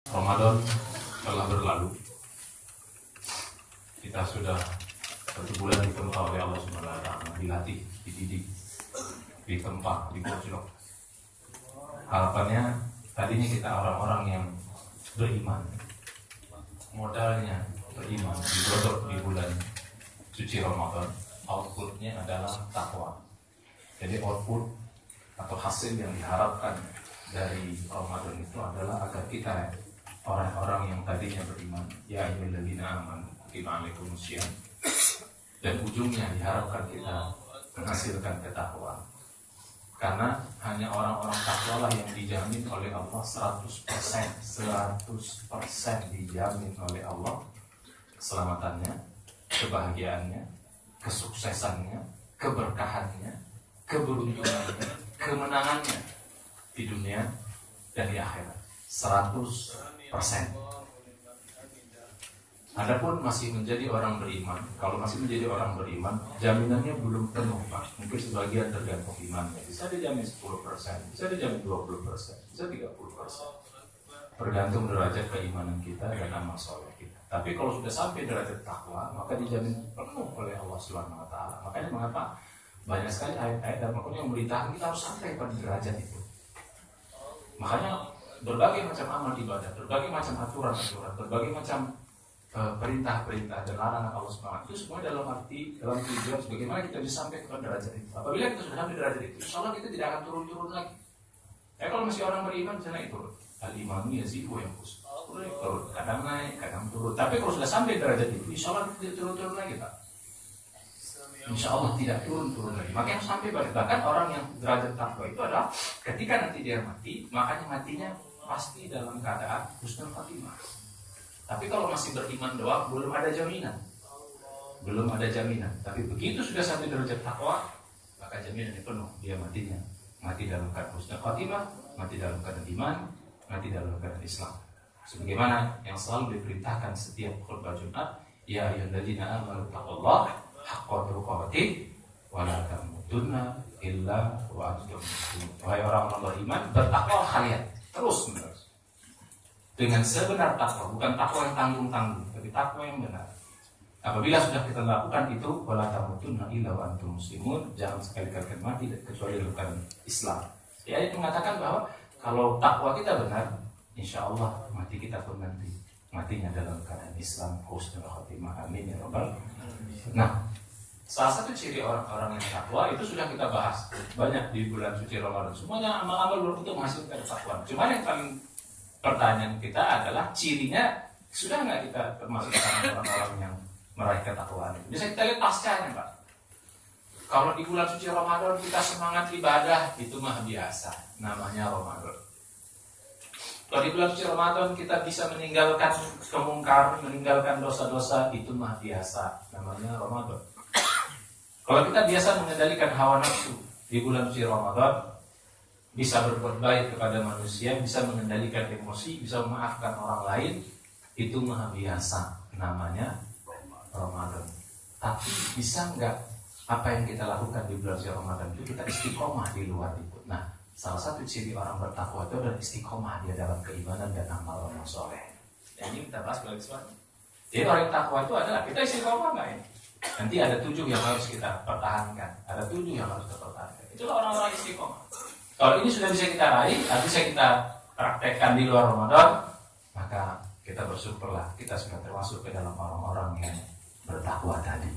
Ramadan telah berlalu. Kita sudah 1 bulan ditempa oleh Allah Subhanahu wa Ta'ala, dilatih, dididik, ditempa, dipojok. Harapannya tadinya kita orang-orang yang beriman, modalnya beriman, digodok di bulan suci Ramadan. Outputnya adalah takwa. Jadi output atau hasil yang diharapkan dari Ramadan itu adalah agar kita orang-orang yang tadinya beriman, ya ayyuhalladzina amanu kutiba alaikumusiyam, dan ujungnya diharapkan kita menghasilkan ketakwaan. Karena hanya orang-orang takwa lah yang dijamin oleh Allah 100% dijamin oleh Allah keselamatannya, kebahagiaannya, kesuksesannya, keberkahannya, keberuntungannya, kemenangannya di dunia dan di akhirat 100%. Adapun masih menjadi orang beriman, kalau masih menjadi orang beriman, jaminannya belum penuh, Pak. Mungkin sebagian tergantung imannya. Bisa dijamin 10%, bisa dijamin 20%, bisa 30%. Tergantung derajat keimanan kita dan amal soleh kita. Tapi kalau sudah sampai derajat takwa, maka dijamin penuh oleh Allah Subhanahu wa Ta'ala. Makanya mengapa banyak sekali ayat-ayat dan makanya yang memberitakan kita harus sampai pada derajat itu. Makanya berbagai macam amal ibadah, berbagai macam aturan-aturan, berbagai macam perintah-perintah dan larangan Allah SWT itu semua dalam tujuan bagaimana kita bisa sampai ke derajat itu. Apabila kita sudah sampai derajat itu, insya Allah kita tidak akan turun-turun lagi. Kalau masih orang beriman, misalnya itu al-imanu yazidu wa yanqus, kadang naik, kadang turun. Tapi kalau sudah sampai derajat itu, insya Allah kita tidak turun-turun lagi, Pak. Insya Allah tidak turun-turun lagi. Makanya sampai bahkan orang yang derajat takwa itu adalah ketika nanti dia mati, makanya matinya pasti dalam keadaan husnul khatimah. Tapi kalau masih beriman doang, belum ada jaminan. Belum ada jaminan. Tapi begitu sudah sampai derajat takwa, maka jaminan itu penuh. Dia matinya mati dalam keadaan husnul khatimah, mati dalam keadaan iman, mati dalam keadaan Islam. Sebagaimana yang selalu diperintahkan setiap khutbah Jumat, ya ayyuhalladzina amanu taqullaha haqqa tuqatih wa la tamutunna illa wa antum muslimun. Wahai orang-orang beriman, bertakwa kalian terus menerus. Dengan sebenar takwa, bukan takwa yang tanggung-tanggung, tapi takwa yang benar. Apabila sudah kita lakukan itu, wala tamutunna illa wa antum muslimun, jangan sekali-kali mati kecuali dalam keadaan Islam. Ya, itu mengatakan bahwa kalau takwa kita benar, insya Allah mati kita pun nanti matinya dalam keadaan Islam, husnul khatimah, amin ya rabbal. Nah, salah satu ciri orang-orang yang takwa itu sudah kita bahas banyak di bulan suci Ramadan. Semuanya amal-amal berbentuk menghasilkan takwa. Cuma yang paling pertanyaan kita adalah cirinya sudah nggak kita termasuk orang-orang yang meraih ketakwaan itu? Bisa kita lihat pascanya, Pak. Kalau di bulan suci Ramadan kita semangat ibadah, itu mah biasa, namanya Ramadan. Kalau di bulan suci Ramadan kita bisa meninggalkan kemungkaran, meninggalkan dosa-dosa, itu mah biasa, namanya Ramadan. Kalau kita biasa mengendalikan hawa nafsu di bulan suci Ramadan, bisa berbuat baik kepada manusia, bisa mengendalikan emosi, bisa memaafkan orang lain, itu maha biasa, namanya Ramadan. Tapi bisa nggak apa yang kita lakukan di bulan suci Ramadan itu kita istiqomah di luar itu? Nah, salah satu ciri orang bertakwa itu adalah istiqomah dia dalam keimanan dan amal soleh. Ini kita bahas bagaimana. Jadi orang takwa itu adalah kita istiqomah nggak ya? Nanti ada 7 yang harus kita pertahankan, ada 7 yang harus kita pertahankan. Itulah orang-orang istiqomah. Kalau ini sudah bisa kita raih, bisa kita praktekkan di luar Ramadan, maka kita bersyukurlah kita sudah termasuk ke dalam orang-orang yang bertakwa tadi.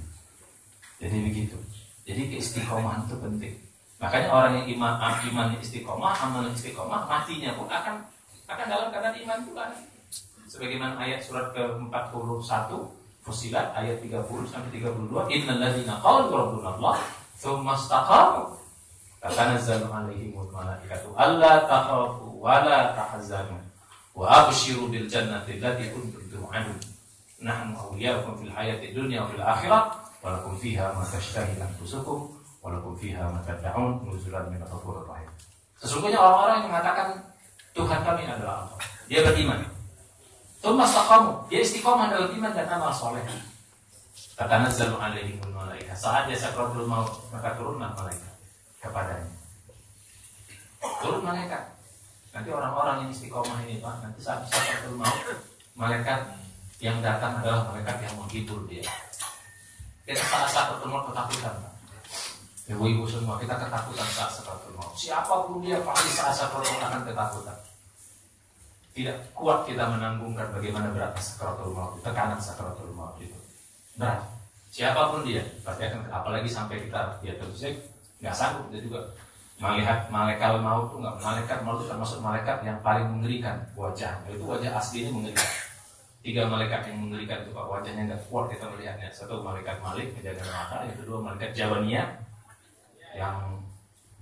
Jadi begitu. Jadi keistiqomahan itu penting. Makanya orang yang imannya istiqomah, amalnya istiqomah, matinya pun akan dalam keadaan iman juga. Sebagaimana ayat surat ke-41 Fussilat ayat 30 sampai 32, innal ladzina qalu rabbuna Allah tsumma istaqamu tatanazzalu alaihimul malaikatu alla takhafu wa la tahzanu wa abshiru bil jannati allati kuntum tu'adun nahnu awliyaukum fil hayati dunya wa fil akhirah wa lakum fiha ma tashtahi anfusukum wa lakum fiha ma tad'un nuzulan min ghafurur rahim. Sesungguhnya orang-orang yang mengatakan Tuhan kami adalah Allah, dia beriman, tsumma istaqamu, dia istiqomah dalam iman dan amal soleh, tatanazzalu alaihimul malaikatu, saat dia sakaratul maut maka turunlah malaikat kepadanya. Turun malaikat Nanti orang-orang yang istiqomah ini Pak, nanti saat sakaratul maut, malaikat yang datang adalah malaikat yang menghibur dia. Kita saat sakaratul maut ketakutan Pak. Ibu-ibu semua kita ketakutan saat sakaratul maut. Siapapun dia pasti saat sakaratul maut akan ketakutan. Tidak kuat kita menanggungkan bagaimana beratnya sakaratul maut, tekanan sakaratul maut itu berat. Siapapun dia pasti akan, apalagi sampai kita ya tentu saja nggak sanggup. Dia juga melihat malaikat maut itu nggak, malaikat maut itu termasuk malaikat yang paling mengerikan wajahnya. Itu wajah aslinya mengerikan. 3 malaikat yang mengerikan itu Pak, wajahnya nggak kuat kita melihatnya. Satu malaikat Malik menjaga neraka, yang kedua malaikat Jawania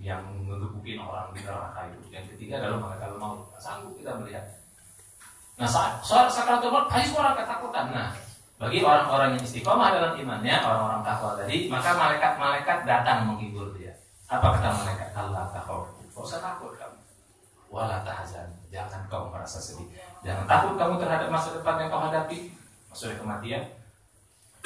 yang menggebukin orang di neraka itu. Yang ketiga adalah malaikat maut. Nggak sanggup kita melihat. Nah saat sakaratul maut pasti orang ketakutan. Nah bagi orang-orang yang istiqomah dalam imannya, orang-orang takwa tadi, maka malaikat-malaikat datang menghibur dia. Apa kata malaikat? Allah takhaf, kau usah takut kamu. Wala tahzan, jangan kau merasa sedih. Jangan takut kamu terhadap masa depan yang kau hadapi, maksudnya kematian.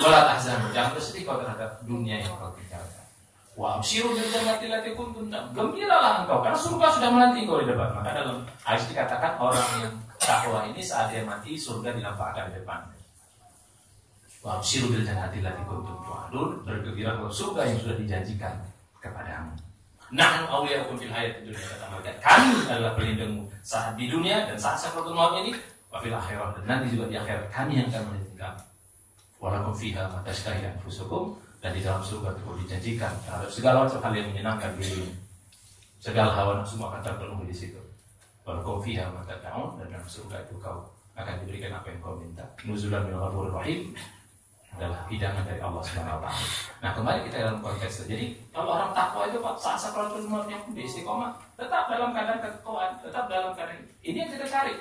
Wala tahzan, jangan bersedih kau terhadap dunia yang kau tinggalkan. Wa abshiru bil jannati allati kuntum ta'malun. Gembiralah engkau karena surga sudah menanti engkau di depan. Maka dalam hadis dikatakan orang yang takwa ini saat dia mati surga dilampahkan di depan. Wa abshiru bil jannati allati kuntum tu'adun. Bergembira bahwa surga yang sudah dijanjikan kepadamu. Nahnu awliyaukum fil hayatid dunya, kata malaikat. Kami adalah pelindungmu saat di dunia dan saat sakaratul maut ini, wa fil akhirah, dan nanti juga di akhirat kami yang akan melindungi kamu. Walakum fiha ma tashtahi anfusukum, dan di dalam surga itu dijanjikan terhadap segala macam hal yang menyenangkan dirimu. Segala hawa nafsu akan terpenuhi di situ. Walakum fiha ma tad'un, dan dalam surga itu kau akan diberikan apa yang kau minta. Nuzulan min ghafurur rahim, adalah hidangan dari Allah Subhanahu wa taala. Nah, kembali kita dalam konteks. Jadi, kalau orang takwa itu Pak, saat sakaratul maut yang istiqomah, tetap dalam keadaan ketakwaan, tetap dalam keadaan ini yang kita cari.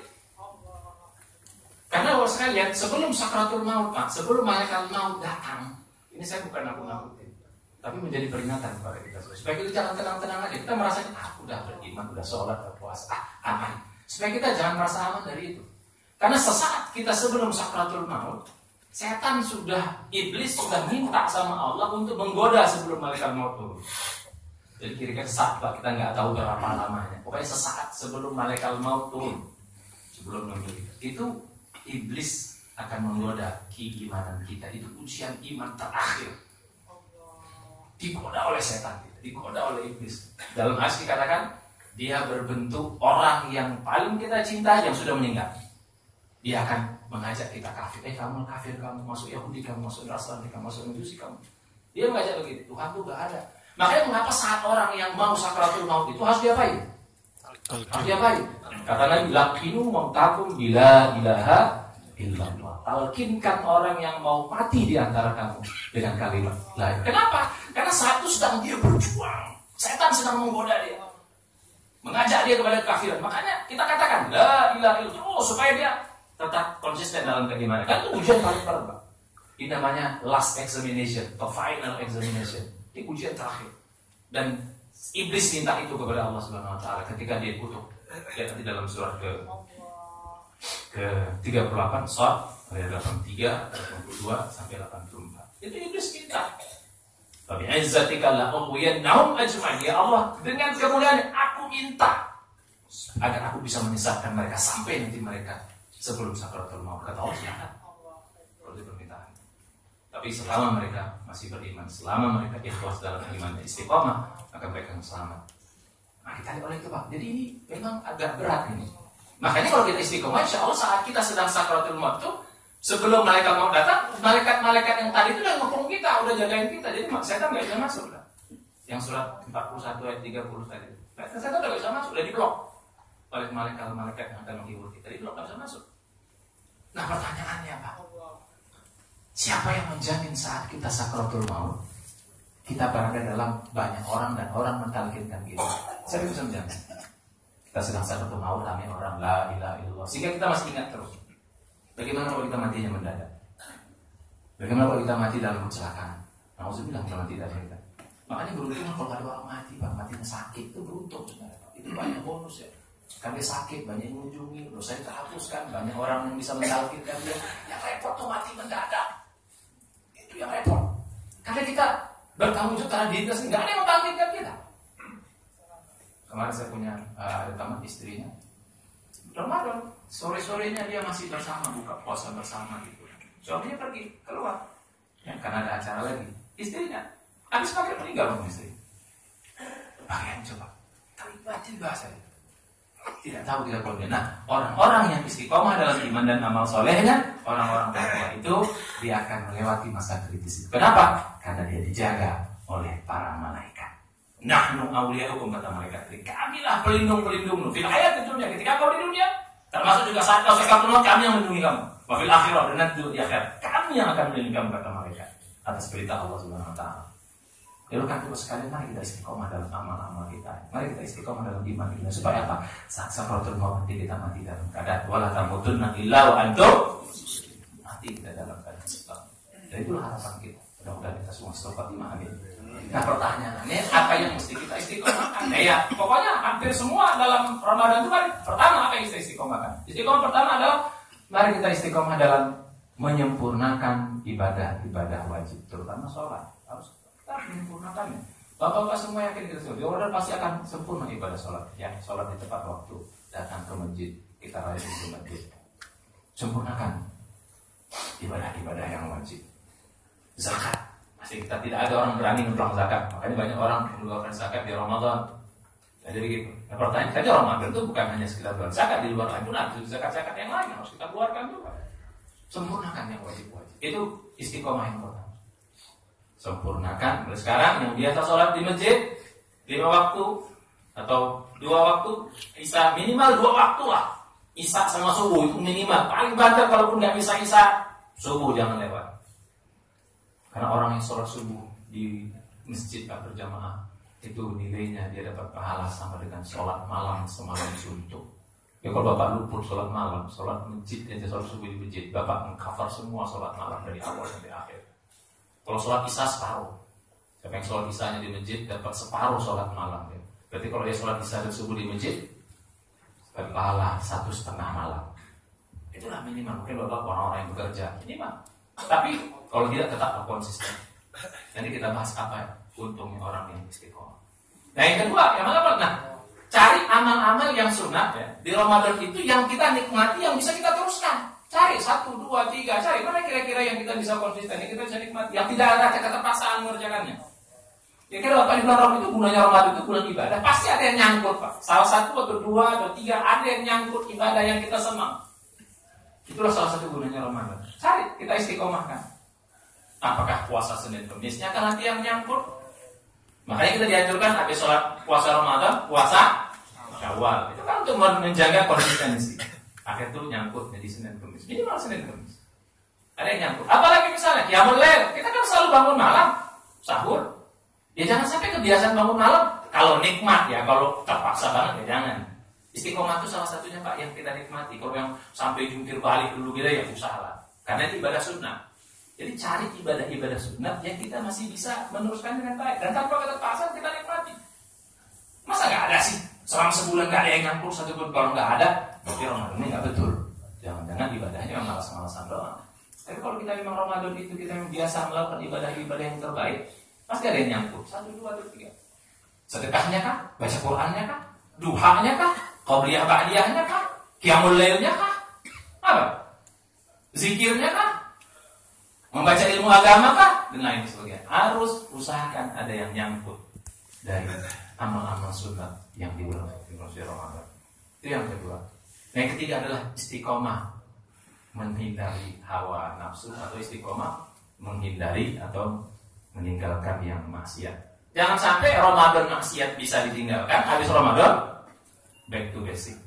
Karena kalau sekalian, sebelum sakaratul maut, Pak, sebelum malaikat maut datang, ini saya bukan nakut-nakutin, tapi menjadi peringatan kepada kita supaya kita jangan tenang-tenang aja. Kita merasa aku udah beriman, udah sholat, udah puasa, aman. Supaya kita jangan merasa aman dari itu. Karena sesaat kita sebelum sakaratul maut, setan iblis sudah minta sama Allah untuk menggoda sebelum malaikat maut turun. Jadi kira-kira saat Pak, kita nggak tahu berapa lamanya. Pokoknya sesaat sebelum malaikat maut turun, sebelum membeli itu iblis akan menggoda keimanan kita. Itu ujian iman terakhir. Digoda oleh setan, digoda oleh iblis. Dalam hadis dikatakan dia berbentuk orang yang paling kita cintai yang sudah meninggal. Dia akan mengajak kita kafir. Kamu kafir, kamu masuk Yahudi, kamu masuk Nasrani, kamu masuk Majusi, kamu. Dia mengajak begitu. Tuhan itu gak ada. Makanya mengapa saat orang yang mau sakaratul maut itu harus diapain? Harus diapain? Kata Nabi, lakinu mautakum bila ilaha illallah. Talkinkan orang yang mau mati di antara kamu dengan kalimat lain. Kenapa? Karena saat itu sedang dia berjuang. Setan sedang menggoda dia, mengajak dia kepada kafiran. Makanya kita katakan la ilaha illallah supaya dia tetap konsisten dalam keimanan. Kan itu ujian paling berat, Pak. Ini namanya last examination atau final examination. Ini ujian terakhir. Dan iblis minta itu kepada Allah Subhanahu wa taala ketika dia kutuk. Lihat nanti dalam surat ke 38 Shad ayat 83, 82 sampai 84. Itu iblis minta. Tapi izzatika la ughwiyannahum ajma'in. Ya Allah, dengan kemuliaan aku minta agar aku bisa menyesatkan mereka sampai nanti mereka sebelum sakaratul maut. Kata Allah, silakan. Seperti permintaan. Tapi selama mereka masih beriman, selama mereka ikhlas dalam iman dan istiqamah, maka mereka selamat. Nah, kita lihat oleh itu Pak. Jadi ini memang agak berat ini. Makanya kalau kita istiqamah, insya Allah saat kita sedang sakaratul maut itu, sebelum malaikat maut datang, malaikat-malaikat yang tadi itu udah ngepung kita, udah jagain kita. Jadi setan nggak bisa masuk lah. Yang surat 41 ayat 30 tadi. Setan udah nggak bisa masuk, udah diblok oleh malaikat-malaikat yang akan menghibur kita. Diblok, nggak bisa masuk. Nah pertanyaannya Pak, siapa yang menjamin saat kita sakaratul maut kita berada dalam banyak orang dan orang mentalkinkan kita? Siapa bisa menjamin? Kita sedang sakaratul maut, amin orang la ilaha illallah, sehingga kita masih ingat terus. Bagaimana kalau kita matinya mendadak? Bagaimana kalau kita mati dalam kecelakaan? Nauzubillah kita mati dalam kita. Makanya beruntung kalau ada orang mati, Pak, matinya sakit itu beruntung sebenarnya. Itu banyak bonus ya. Karena dia sakit, banyak yang mengunjungi, dosanya terhapuskan, banyak orang yang bisa mentalkinkan dia. Yang repot tuh mati mendadak. Itu yang repot. Karena kita bertanggung jawab terhadap diri kita sendiri, nggak ada yang mentalkinkan kita. Kemarin saya punya ada teman istrinya Ramadan, sore-sorenya dia masih bersama, buka puasa bersama gitu. Suaminya pergi keluar, ya, karena ada acara lagi. Istrinya habis maghrib meninggal istri. Bagian coba, tiba-tiba saja. Tidak tahu tidak boleh. Nah, orang-orang yang istiqomah dalam iman dan amal solehnya, orang-orang bertakwa itu dia akan melewati masa kritis. Kenapa? Karena dia dijaga oleh para malaikat. Nahnu awliyaukum, kata malaikat. Kamilah pelindung-pelindungmu fil hayatid dunya, ketika kau di dunia, termasuk juga saat kau sakaratul maut, kami yang melindungi kamu. Wa fil akhirah, dan nanti di akhirat kami yang akan melindungi kamu, kata malaikat, atas perintah Allah Subhanahu wa taala. Lalu kan terus sekalian, mari kita istiqomah dalam amal-amal kita. Mari kita istiqomah dalam iman kita. Supaya apa? Saat sakaratul maut nanti kita mati dalam keadaan wala tamutunna illa wa antum, mati kita dalam keadaan Islam. Dan itulah harapan kita. Mudah-mudahan kita semua setelah Fatimah, amin. Nah, pertanyaannya apa yang mesti kita istiqomahkan? Ya, pokoknya hampir semua dalam Ramadan itu kan pertama apa yang kita istiqomahkan? Istiqomah pertama adalah mari kita istiqomah dalam menyempurnakan ibadah-ibadah wajib, terutama sholat. Harus kita menyempurnakannya. Bapak-bapak semua yakin kita semua, orang pasti akan sempurna ibadah sholat. Ya, sholat di tepat waktu, datang ke masjid, kita rajin ke masjid. Sempurnakan ibadah-ibadah yang wajib. Zakat, masih kita tidak ada orang berani mengeluarkan zakat. Makanya banyak orang mengeluarkan zakat di Ramadan. Nah, jadi gitu. Nah, pertanyaan saja, Ramadan itu bukan hanya sekedar keluar zakat, di luar lain pun ada zakat-zakat yang lain yang harus kita keluarkan juga. Sempurnakan yang wajib-wajib. Itu istiqomah yang pertama. Sempurnakan. Mulai sekarang yang biasa sholat di masjid 5 waktu atau 2 waktu, isya minimal 2 waktu lah. Isya sama subuh itu minimal. Paling banter kalaupun nggak bisa isya, subuh jangan lewat. Karena orang yang sholat subuh di masjid tak berjamaah itu nilainya dia dapat pahala sama dengan sholat malam semalam suntuk. Ya kalau bapak luput sholat malam, sholat masjid aja, sholat subuh di masjid, bapak mengcover semua sholat malam dari awal sampai akhir. Kalau sholat isya separuh, siapa yang sholat isyanya di masjid dapat separuh sholat malam. Ya. Berarti kalau dia sholat isya dan subuh di masjid, dapat pahala 1,5 malam. Itulah minimal. Mungkin bapak orang-orang yang bekerja minimal. Tapi kalau tidak tetap konsisten. Nanti kita bahas apa ya untungnya orang yang istiqomah. Nah yang kedua, yang mana? Nah, cari amal-amal yang sunat ya di Ramadan itu yang kita nikmati, yang bisa kita teruskan. Cari 1, 2, 3, cari mana kira-kira yang kita bisa konsisten, yang kita bisa nikmati, yang tidak ada keterpaksaan mengerjakannya. Ya kira Bapak di bulan Ramadan itu gunanya Ramadan itu bulan ibadah, pasti ada yang nyangkut Pak. Salah 1 atau 2 atau 3 ada yang nyangkut ibadah yang kita senang. Itulah salah satu gunanya Ramadan. Cari, kita istiqomahkan. Apakah puasa Senin Kemisnya kan nanti yang nyangkut? Makanya kita dianjurkan habis sholat puasa Ramadan, puasa Syawal. Itu kan untuk menjaga konsistensi. Akhir itu nyangkut jadi Senin Kemis. Minimal Senin Kemis. Ada yang nyangkut. Apalagi misalnya qiyamul lail, kita kan selalu bangun malam, sahur. Ya jangan sampai kebiasaan bangun malam. Kalau nikmat ya, kalau terpaksa banget ya jangan. Istiqomah itu salah satunya Pak yang kita nikmati. Kalau yang sampai jungkir balik dulu kita ya usahalah. Karena itu ibadah sunnah. Jadi cari ibadah-ibadah sunnah yang kita masih bisa meneruskan dengan baik. Dan tanpa keterpaksaan kita nikmati. Masa gak ada sih? Selama sebulan gak ada yang nyampur satupun. Kalau gak ada, berarti Ramadan ini gak betul. Jangan-jangan ibadahnya memang malas-malasan doang. Tapi kalau kita memang Ramadan itu kita memang biasa melakukan ibadah-ibadah yang terbaik, pasti ada yang nyampur. 1, 2, 3. Sedekahnya kah? Baca Qur'annya kah? Duhanya kah? Qabliyah ba'diyahnya kah? Qiyamul lailnya kah? Apa? Zikirnya kah? Membaca ilmu agama kah? Dan lain sebagainya. Harus usahakan ada yang nyangkut dari amal-amal sunnah yang di bulan Ramadan. Itu yang kedua. Nah, yang ketiga adalah istiqomah menghindari hawa nafsu atau istiqomah menghindari atau meninggalkan yang maksiat. Jangan sampai Ramadan maksiat bisa ditinggalkan, habis Ramadan back to basic.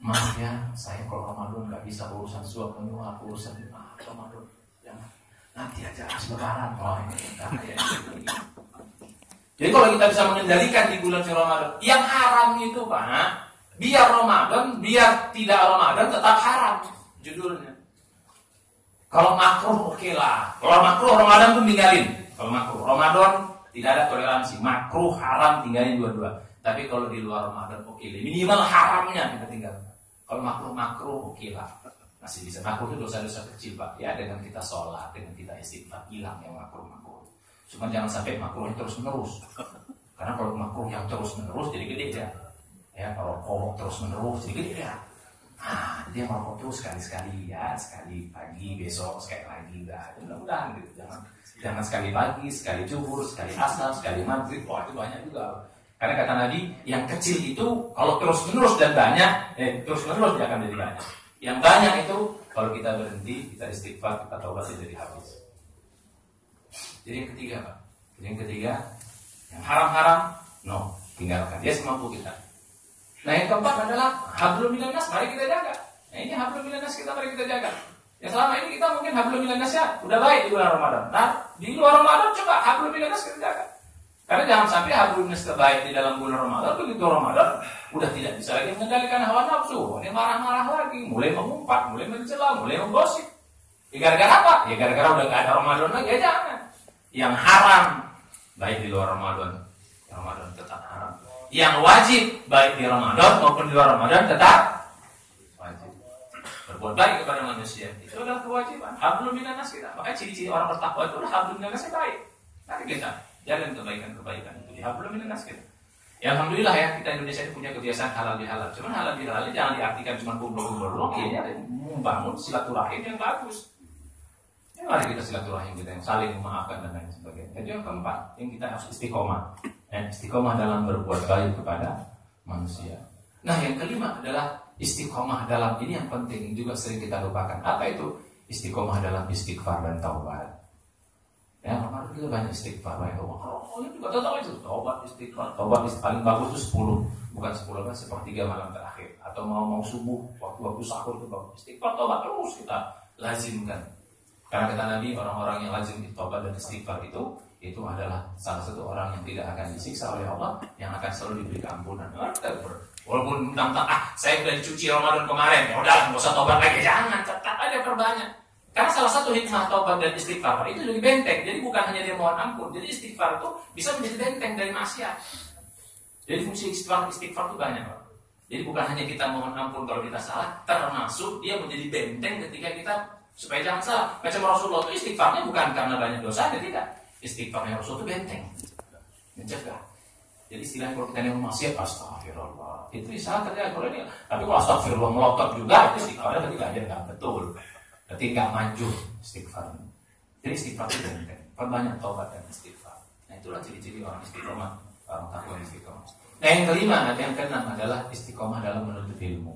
Maaf ya, saya kalau Ramadan nggak bisa urusan suap menyuap, urusan Ramadan. Jangan. Nanti aja lebaran. Oh ini ya. Jadi kalau kita bisa mengendalikan di bulan Ramadan, yang haram itu Pak, biar Ramadan, biar tidak Ramadan tetap haram judulnya. Kalau makruh oke lah. Kalau makruh Ramadan pun tinggalin. Kalau makruh Ramadan tidak ada toleransi. Makruh haram tinggalin dua-dua. Tapi kalau di luar Ramadan oke lah. Minimal haramnya kita tinggalkan. Kalau makruh oke lah. Masih bisa. Makruh itu dosa-dosa kecil Pak. Ya dengan kita sholat, dengan kita istighfar hilang yang makruh. Cuma jangan sampai makruhnya terus menerus. Karena kalau makruh yang terus menerus jadi gede ya. Ya kalau kolok terus menerus jadi gede ya. Dia merokok terus sekali-sekali ya, sekali pagi, besok sekali lagi, mudah-mudahan gitu. Jangan sekali pagi, sekali zuhur, sekali asar, sekali maghrib. Wah, itu banyak juga. Karena kata Nabi, yang kecil itu kalau terus-menerus dan banyak, terus-menerus dia akan jadi banyak. Yang banyak itu kalau kita berhenti, kita istighfar, kita taubat jadi habis. Jadi yang ketiga, Pak. Yang ketiga, yang haram-haram, no, tinggalkan. Dia semampu kita. Nah, yang keempat adalah hablum minan nas, mari kita jaga. Nah, ini hablum minan nas kita mari kita jaga. Ya selama ini kita mungkin hablum minan nas ya udah baik di bulan Ramadan. Nah, di luar Ramadan coba hablum minan nas kita jaga. Karena jangan sampai hablum minan nas terbaik di dalam bulan Ramadan, begitu Ramadan udah tidak bisa lagi mengendalikan hawa nafsu. Dia marah-marah lagi, mulai mengumpat, mulai mencela, mulai menggosip. Ya gara-gara apa? Ya gara-gara udah gak ada Ramadan lagi, ya jangan. Yang haram baik di luar Ramadan tetap haram. Yang wajib baik di Ramadan maupun di luar Ramadan tetap wajib. Berbuat baik kepada manusia itu adalah kewajiban. Hablum minan nas kita. Makanya ciri-ciri orang bertakwa itu adalah hablum minan nas baik. Mari kita jalan kebaikan-kebaikan itu di hablum minan nas kita. Ya alhamdulillah ya, kita Indonesia ini punya kebiasaan halal bihalal. Cuman halal bihalal jangan diartikan cuma kumpul-kumpul doang. Ini ada membangun silaturahim yang bagus. Ya, mari kita silaturahim kita yang saling memaafkan dan lain sebagainya. Jadi yang keempat, yang kita harus istiqomah. Istiqomah dalam berbuat baik kepada manusia. Nah, yang kelima adalah istiqomah dalam ini yang penting juga sering kita lupakan. Apa itu? Istiqomah dalam istighfar dan taubat. Ya, kemarin kita banyak istighfar, banyak taubat. Oh, ini juga tahu itu taubat istighfar. Taubat paling bagus itu 10, bukan 10 kan sepertiga malam terakhir atau mau subuh waktu sahur itu bagus. Istighfar taubat terus kita lazimkan. Karena kata Nabi, orang-orang yang lazim taubat dan istighfar itu adalah salah satu orang yang tidak akan disiksa oleh Allah, yang akan selalu diberi keampunan. Walaupun mentang-mentang saya sudah dicuci Ramadan kemarin, ya udah nggak usah taubat lagi, jangan, tetap aja perbanyak. Karena salah satu hikmah taubat dan istighfar itu jadi benteng. Jadi bukan hanya dia mohon ampun, jadi istighfar itu bisa menjadi benteng dari maksiat. Jadi fungsi istighfar itu banyak, Pak. Jadi bukan hanya kita mohon ampun kalau kita salah, termasuk dia menjadi benteng ketika kita supaya jangan salah. Macam Rasulullah itu istighfarnya bukan karena banyak dosa, tidak. Istighfarnya Rasul itu benteng, mencegah. Jadi istilah kalau kita yang maksiat, astagfirullah, itu salah terjadi kalau ini. Tapi kalau astagfirullah melotot juga, itu istighfarnya berarti ada nggak betul, berarti nggak maju istighfar. Jadi istighfar itu benteng, perbanyak taubat dan istighfar. Nah itulah ciri-ciri orang istiqomah, orang takwa istiqomah. Nah yang kelima, yang keenam adalah istiqomah dalam menuntut ilmu.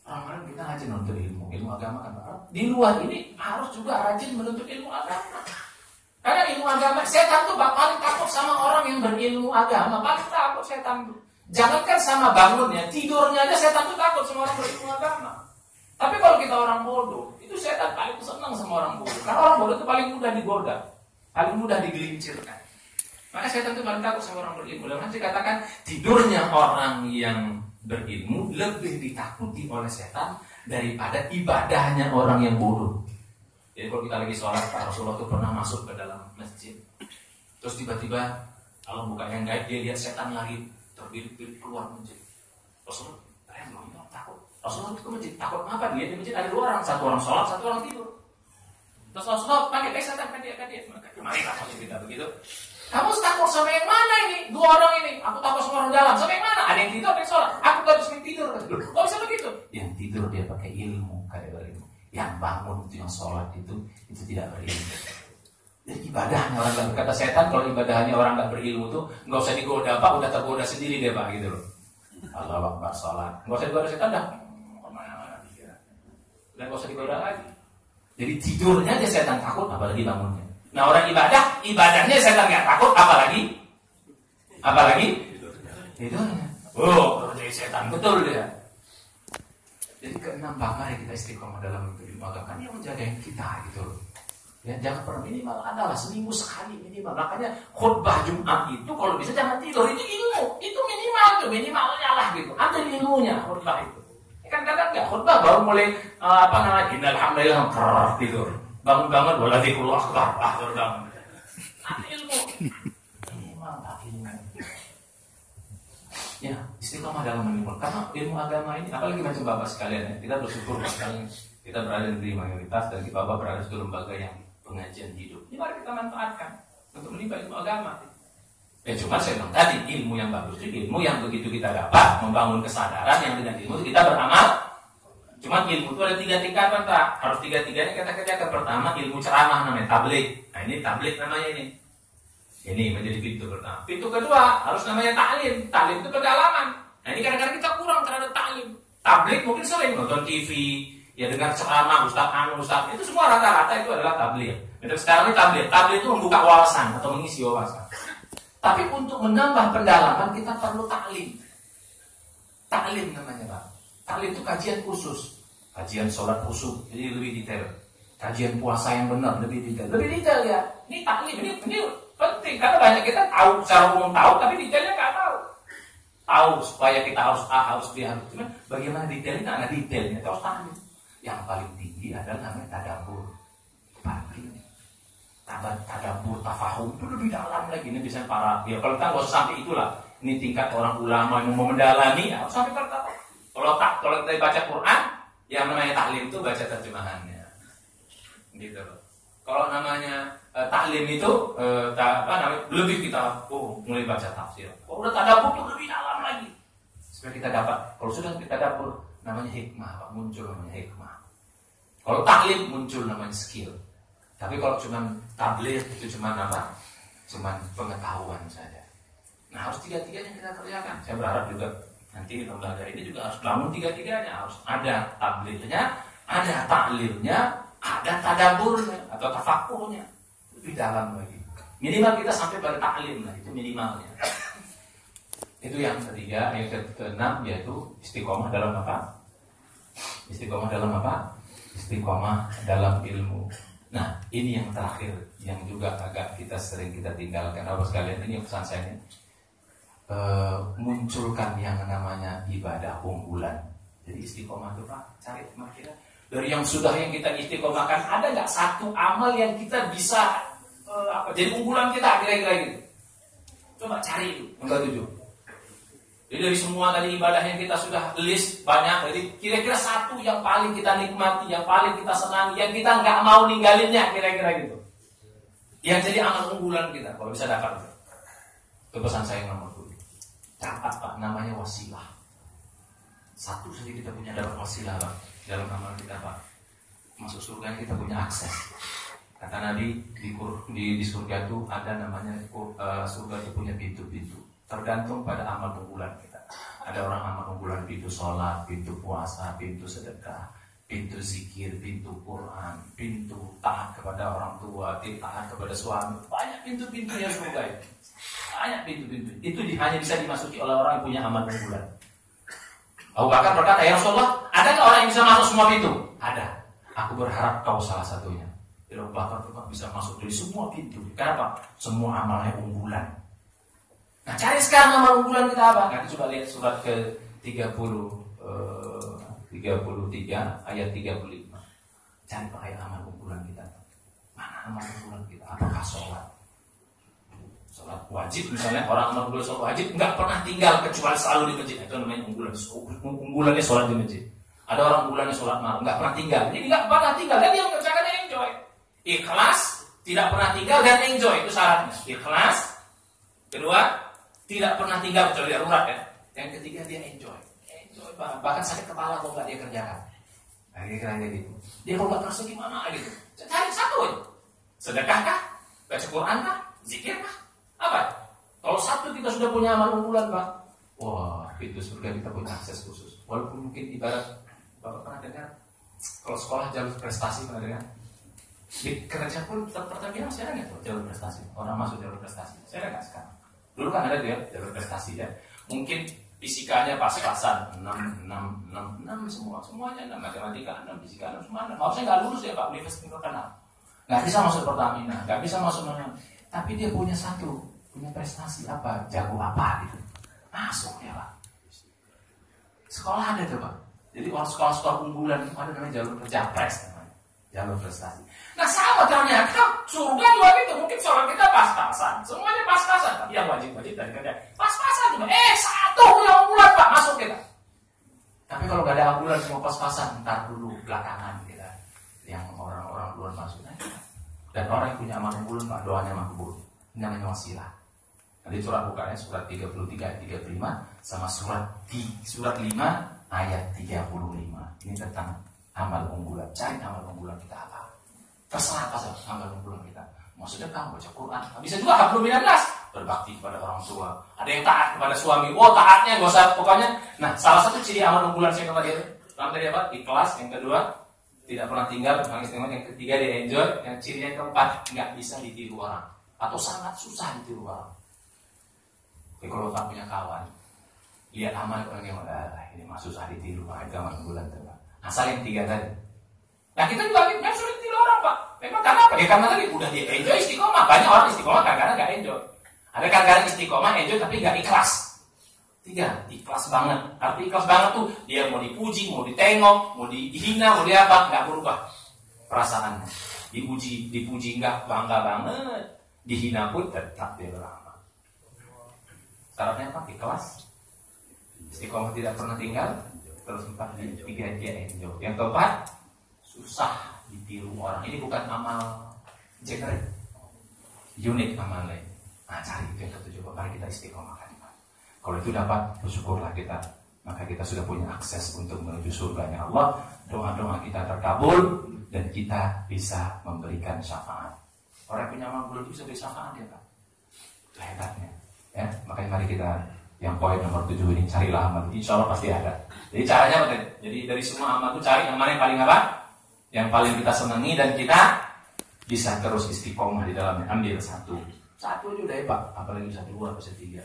Orang-orang kita rajin menuntut ilmu agama kan. Di luar ini harus juga rajin menuntut ilmu agama. Karena ilmu agama, setan tuh paling takut sama orang yang berilmu agama. Paling takut setan tuh. Jangankan sama bangunnya, tidurnya aja setan tuh takut sama orang berilmu agama. Tapi kalau kita orang bodoh, itu setan paling senang sama orang bodoh. Karena orang bodoh itu paling mudah digoda, paling mudah digelincirkan. Maka setan tuh paling takut sama orang berilmu. Dan nanti katakan tidurnya orang yang berilmu lebih ditakuti oleh setan daripada ibadahnya orang yang bodoh. Jadi kalau kita lagi sholat, Rasulullah itu pernah masuk ke dalam masjid. Terus tiba-tiba Allah buka yang gaib, dia lihat setan lagi terbirit-birit keluar masjid. Rasulullah takut. Rasulullah itu ke masjid, takut apa? Dia di masjid ada dua orang, satu orang sholat, satu orang tidur. Terus Rasulullah panggil setan, kan dia. Mari lah kalau kita begitu. Kamu takut sama yang mana ini? Dua orang ini. Aku takut sama orang dalam. Sama yang mana? Ada yang tidur, ada yang sholat. Aku harus tidur. Kok bisa begitu? Yang tidur dia pakai ilmu, kayak berilmu. Yang bangun itu, yang sholat itu tidak berilmu. Jadi ibadahnya orang nggak berkata setan, kalau ibadahnya orang nggak berilmu tuh nggak usah digoda, Pak. Udah tergoda sendiri dia, Pak, gitu loh. Allah Akbar sholat. Nggak usah digoda setan dah. Kemana-mana dia. Udah nggak usah digoda lagi. Jadi tidurnya aja setan takut, apalagi bangunnya. Nah orang ibadahnya setan nggak takut, apalagi tidurnya. Oh, jadi setan betul dia. Jadi keenam, mari kita istiqomah dalam ilmu agama, yang menjagain kita gitu loh. Ya jangan pernah, minimal adalah seminggu sekali minimal. Makanya khutbah Jumat itu kalau bisa jangan tidur, itu ilmu, itu minimalnya lah gitu. Ambil ilmunya khutbah itu. Kan kadang nggak khutbah baru mulai innal hamdalillah tidur. Bangun-bangun wala dzikrullah akbar, baru bangun. Ilmu. Ya, istiqomah dalam ilmu. Karena ilmu agama ini, apalagi macam Bapak sekalian ya, kita bersyukur sekali kita berada di mayoritas dan Bapak berada di lembaga yang pengajian hidup. Ini mari kita manfaatkan untuk menimba ilmu agama. Cuma saya bilang tadi, ilmu yang bagus itu ilmu yang begitu kita dapat membangun kesadaran yang dengan ilmu itu kita beramal. Cuma ilmu itu ada 3 tingkatan, Pak. Harus 3-3-nya kita kerjakan. Pertama, ilmu ceramah namanya tabligh. Nah, ini tabligh namanya ini. Ini menjadi pintu pertama. Pintu kedua harus namanya taklim. Taklim itu pendalaman. Nah, ini kadang-kadang kita kurang terhadap taklim. Tabligh mungkin sering nonton TV, ya dengar ceramah Ustaz itu semua rata-rata itu adalah tabligh. Jadi sekarang ini tabligh itu membuka wawasan atau mengisi wawasan. Tapi untuk menambah pendalaman kita perlu taklim. Taklim namanya, Pak. Taklim itu kajian khusus. Kajian sholat khusus, jadi lebih detail. Kajian puasa yang benar, lebih detail. Lebih detail ya. Ini taklim, ini penting. Karena banyak kita tahu, secara umum tahu, tapi detailnya nggak tahu. Tahu supaya kita harus A, harus B, harus. Cuman bagaimana detailnya, ada detailnya. Kita harus taklim. Yang paling tinggi adalah namanya tadabbur. Paling tinggi. Tadabbur, tafahum itu lebih dalam lagi. Ini bisa para, ya kalau kita nggak usah sampai itulah. Ini tingkat orang ulama yang mau mendalami, ya harus sampai pertama. Kalau kita baca Quran, yang namanya taklim itu baca terjemahannya, gitu. Kalau namanya taklim itu lebih kita mulai baca tafsir. Kalau udah tadabbur itu lebih dalam lagi. Supaya kita dapat. Kalau sudah kita tadabbur, namanya hikmah, Pak. Muncul namanya hikmah. Kalau taklim muncul namanya skill. Tapi kalau cuma tabligh itu cuma apa? Cuma pengetahuan saja. Nah, harus 3-3-nya kita kerjakan. Saya berharap juga nanti lembaga ini juga harus bangun 3-3-nya. Harus ada tablighnya, ada taklimnya, ada tadabburnya atau tafakurnya. Lebih dalam lagi. Minimal kita sampai pada taklim lah, itu minimalnya. Itu yang ketiga. Yang keenam yaitu istiqomah dalam apa? Istiqomah dalam apa? Istiqomah dalam ilmu. Nah, ini yang terakhir yang juga agak kita sering kita tinggalkan. Bapak sekalian, ini pesan saya ini. Munculkan yang namanya ibadah unggulan. Jadi istiqomah itu, Pak, cari kira dari yang sudah yang kita istiqomahkan, ada nggak satu amal yang kita bisa jadi unggulan kita kira-kira gitu. Coba cari itu, nomor 7. Jadi dari semua tadi ibadah yang kita sudah list banyak, jadi kira-kira satu yang paling kita nikmati, yang paling kita senangi, yang kita nggak mau ninggalinnya, kira-kira gitu. Yang jadi amal unggulan kita, kalau bisa dapat. Itu pesan saya nomor 7. Catat, Pak, namanya wasilah. Satu saja kita punya dapat wasilah, Pak, dalam amal kita, Pak. Masuk surga kita punya akses. Kata Nabi di surga itu ada namanya surga itu punya pintu-pintu. Tergantung pada amal unggulan kita. Ada orang amal unggulan pintu sholat, pintu puasa, pintu sedekah, pintu zikir, pintu Quran, pintu taat kepada orang tua, taat kepada suami. Banyak pintu-pintu yang surga itu. Banyak pintu-pintu. Itu hanya bisa dimasuki oleh orang yang punya amal unggulan. Abu Bakar berkata, ya Rasulullah, ada nggak orang yang bisa masuk semua pintu? Ada. Aku berharap kau salah satunya. Abu Bakar bisa masuk dari semua pintu. Kenapa? Semua amalnya unggulan. Nah, cari sekarang amal unggulan kita apa? Nanti coba lihat surat ke 33 ayat 35. Cari pakai amal unggulan kita. Mana amal unggulan kita? Apakah sholat? Sholat wajib misalnya, orang amal unggulan sholat wajib nggak pernah tinggal kecuali selalu di masjid. Itu namanya unggulan. Unggulannya sholat di masjid. Ada orang unggulannya sholat malam, nggak pernah tinggal. Jadi nggak pernah tinggal. Dan dia mengerjakannya enjoy. Ikhlas, tidak pernah tinggal dan enjoy, itu syaratnya. Ikhlas. Kedua, tidak pernah tinggal kecuali darurat ya. Yang ketiga dia enjoy banget. Bahkan sakit kepala kalau nggak dia kerjakan. Nah, kira-kira gitu. Dia kalau nggak terasa gimana gitu. Cari satu aja. Sedekah kah? Baca Quran kah? Zikir kah? Apa? Kalau satu kita sudah punya amal unggulan, Pak. Wah, itu surga kita punya akses khusus. Walaupun mungkin ibarat Bapak pernah dengar kalau sekolah jalur prestasi pernah dengar? Di kerja pun Pertamina masih ada nggak jalur prestasi? Orang masuk jalur prestasi. Saya nggak sekarang. Dulu kan ada dia jalur prestasi ya. Mungkin fisikanya pas-pasan 6 semuanya 6, matematika 6, fisika 6 semua 6. Maksudnya nggak lulus ya Pak, universitas terkenal. Nggak bisa masuk Pertamina, nggak bisa masuk mana. Tapi dia punya punya prestasi apa, jago apa gitu. Masuk ya Pak. Sekolah ada tuh Pak. Jadi orang sekolah-sekolah unggulan ada namanya jalur Japres namanya. Jalur prestasi. Nah sama ternyata surga juga gitu. Mungkin sholat kita pas-pasan, semuanya pas-pasan. Tapi yang wajib-wajib dan kerja pas-pasan juga. Satu yang unggulan Pak masuk kita. Tapi kalau gak ada unggulan semua pas-pasan, ntar dulu belakangan kita yang orang-orang luar masuk. Dan orang yang punya amal unggulan Pak, doanya makbul. Ini namanya wasilah. Nanti surat bukanya surat 33 ayat 35 sama surat 5 ayat 35. Ini tentang amal unggulan. Cari amal unggulan kita apa? Terserah apa saja amal unggulan kita. Mau sedekah, baca Quran. Bisa juga hablum minannas, berbakti kepada orang tua. Ada yang taat kepada suami. Oh, taatnya gak usah pokoknya. Nah, salah satu ciri amal unggulan saya kata dia. Tadi apa? Ikhlas. Yang kedua, tidak pernah tinggal. Yang ketiga, dia enjoy. Yang ciri yang keempat, nggak bisa ditiru orang atau sangat susah ditiru orang. Jadi kalau tak punya kawan, lihat amal orang yang ini mah susah ditiru, itu amal unggulan teman. Asal yang tiga tadi. Nah kita juga yang sulit ditiru orang Pak. Memang karena apa? Ya karena tadi udah dia enjoy istiqomah. Banyak orang istiqomah kadang-kadang nggak enjoy. Ada kadang-kadang istiqomah enjoy tapi nggak ikhlas. 3, ikhlas banget. Arti ikhlas banget tuh dia mau dipuji, mau ditengok, mau dihina, mau dia apa, nggak berubah perasaannya. Dipuji nggak bangga banget, dihina pun tetap dia beramal. Syaratnya apa? Ikhlas. Istiqomah tidak pernah tinggal. Terus 4, 3 dia enjoy. Yang keempat, susah ditiru orang. Ini bukan amal generic, unik amal lain. Nah cari itu yang ketujuh. Mari kita istiqomahkan. Kalau itu dapat, bersyukurlah kita. Maka kita sudah punya akses untuk menuju surganya Allah. Doa-doa kita terkabul dan kita bisa memberikan syafaat. Orang yang punya amal belum bisa beri syafaat ya Pak. Itu hebatnya. Ya, makanya mari kita yang poin nomor 7 ini carilah amal. Insya Allah pasti ada. Jadi caranya apa? Jadi dari semua amal itu cari yang mana yang paling apa? Yang paling kita senangi dan kita bisa terus istiqomah di dalamnya. Ambil satu aja udah hebat. Apalagi bisa 2, bisa 3.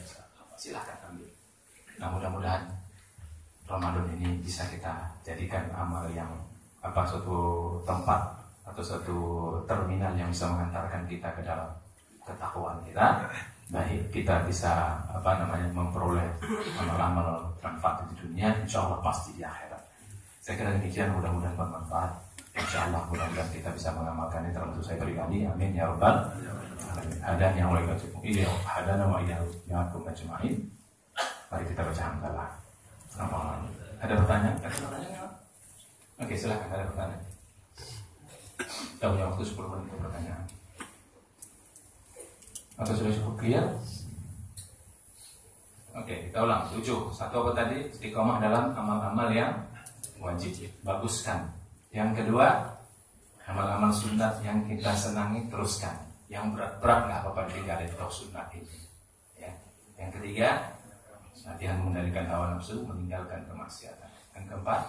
Silahkan ambil. Nah mudah-mudahan Ramadan ini bisa kita jadikan amal yang suatu tempat atau suatu terminal yang bisa mengantarkan kita ke dalam ketakwaan kita. Baik kita bisa memperoleh amal-amal manfaat di dunia, insya Allah pasti di akhirat. Saya kira demikian, mudah-mudahan bermanfaat. Insya Allah mudah-mudahan kita bisa mengamalkannya, termasuk saya pribadi. Amin ya rabbal alamin. Hadana wa iyyakum ajma'in. Mari kita baca hamdalah. Ada pertanyaan? Oke, silakan, ada pertanyaan. Kita punya waktu 10 menit untuk pertanyaan. Atau sudah cukup clear? Oke, kita ulang. 7. Satu apa tadi? Istiqomah dalam amal-amal yang wajib. Baguskan. Yang kedua, amal-amal sunat yang kita senangi teruskan. Yang berat-berat nggak apa-apa, tinggalin toh sunat ini. Ya. Yang ketiga, latihan mengendalikan hawa nafsu, meninggalkan kemaksiatan. Yang keempat,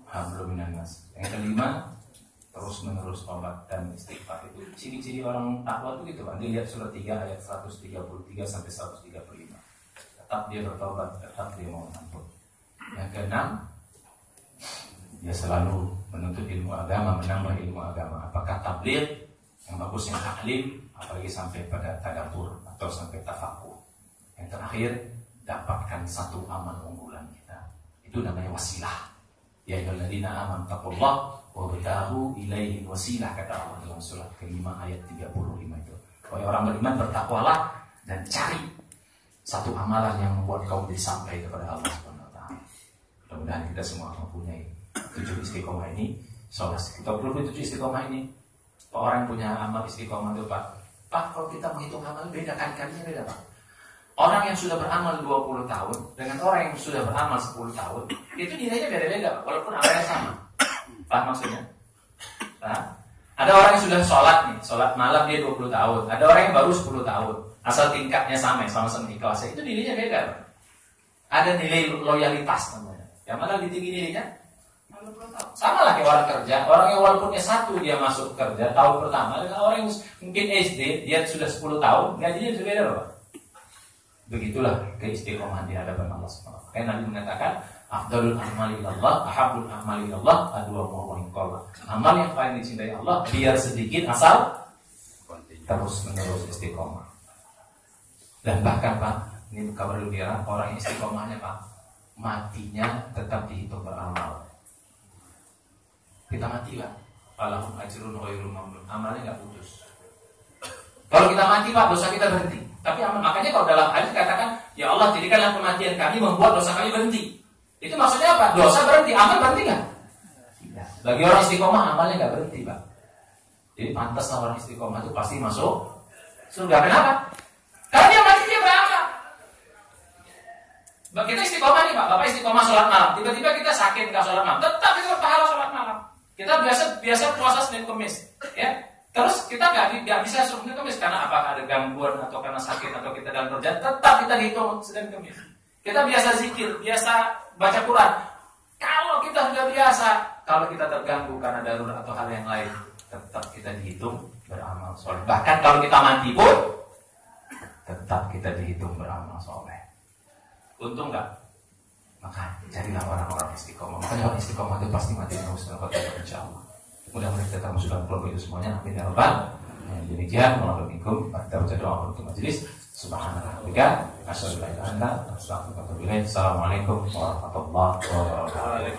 hablum minannas. Yang kelima, terus menerus taubat dan istighfar. Itu ciri-ciri orang takwa itu gitu kan. Dilihat surat 3 ayat 133 sampai 135. Tetap dia bertaubat, tetap dia mau ampun. Yang keenam, dia selalu menuntut ilmu agama, menambah ilmu agama. Apakah tabligh, yang bagus yang taklim, apalagi sampai pada tadabbur atau sampai tafakur. Yang terakhir, dapatkan satu amal unggulan kita. Itu namanya wasilah. Ya ayyuhalladzina amanu taqullaha wabtaghu ilaihi wasilah, kata Allah dalam surat ke-5 ayat 35 itu. Wahai orang beriman, bertakwalah dan cari satu amalan yang membuat kau bisa sampai kepada Allah Subhanahu wa taala. Mudah-mudahan kita semua mempunyai 7 istiqomah ini. Insyaallah kita perlu 7 istiqomah ini. Orang yang punya amal istiqomah itu Pak, kalau kita menghitung amal beda, kali-kalinya beda Pak. Orang yang sudah beramal 20 tahun dengan orang yang sudah beramal 10 tahun, itu nilainya beda-beda Pak, walaupun amalnya sama. Paham maksudnya? Nah, ada orang yang sudah sholat malam dia 20 tahun. Ada orang yang baru 10 tahun. Asal tingkatnya sama-sama ikhlasnya, itu nilainya beda Pak. Ada nilai loyalitas namanya. Yang mana lebih tinggi nilainya? Sama lah kayak orang kerja. Orang yang walaupun S1 dia masuk kerja tahun pertama, dengan orang yang mungkin SD dia sudah 10 tahun, gajinya juga beda Pak. Begitulah keistiqomahan di hadapan Allah SWT. Karena Nabi mengatakan, afdalul a'mali ilallah, ahabbul a'mali ilallah, adwamuhu wa in qalla. Amal yang paling dicintai Allah biar sedikit asal terus menerus istiqomah. Dan bahkan Pak, ini kabar gembira, orang yang istiqomahnya Pak, matinya tetap dihitung beramal. Kita mati Pak, falahum ajrun ghairu mamnun. Amalnya nggak putus. Kalau kita mati Pak, dosa kita berhenti. Tapi makanya kalau dalam hadis katakan, ya Allah jadikanlah kematian kami membuat dosa kami berhenti. Itu maksudnya apa? Dosa berhenti, amal berhenti nggak? Tidak. Bagi orang istiqomah amalnya nggak berhenti Pak. Jadi pantas orang istiqomah itu pasti masuk surga. Kenapa? Karena dia mati Kita istiqomah nih Pak, Bapak istiqomah sholat malam. Tiba-tiba kita sakit nggak sholat malam, tetap kita pahala sholat malam. Kita biasa puasa Senin Kamis, ya. Terus kita nggak bisa Senin Kamis karena apa? Ada gangguan atau karena sakit atau kita dalam kerjaan, tetap kita dihitung Senin Kamis. Kita biasa zikir, biasa baca Quran. Kalau kita sudah biasa, kalau kita terganggu karena darurat atau hal yang lain, tetap kita dihitung beramal soleh. Bahkan kalau kita mati pun, tetap kita dihitung beramal soleh. Untung nggak? Maka carilah orang-orang istiqomah. Makanya orang istiqomah itu pasti mati dengan husnul khotimah insyaallah. Mudah-mudahan kita termasuk dalam kelompok itu semuanya. Amin ya rabbal alamin. Demikian, wassalamualaikum warahmatullahi wabarakatuh. Subhanallah. Assalamualaikum warahmatullahi wabarakatuh.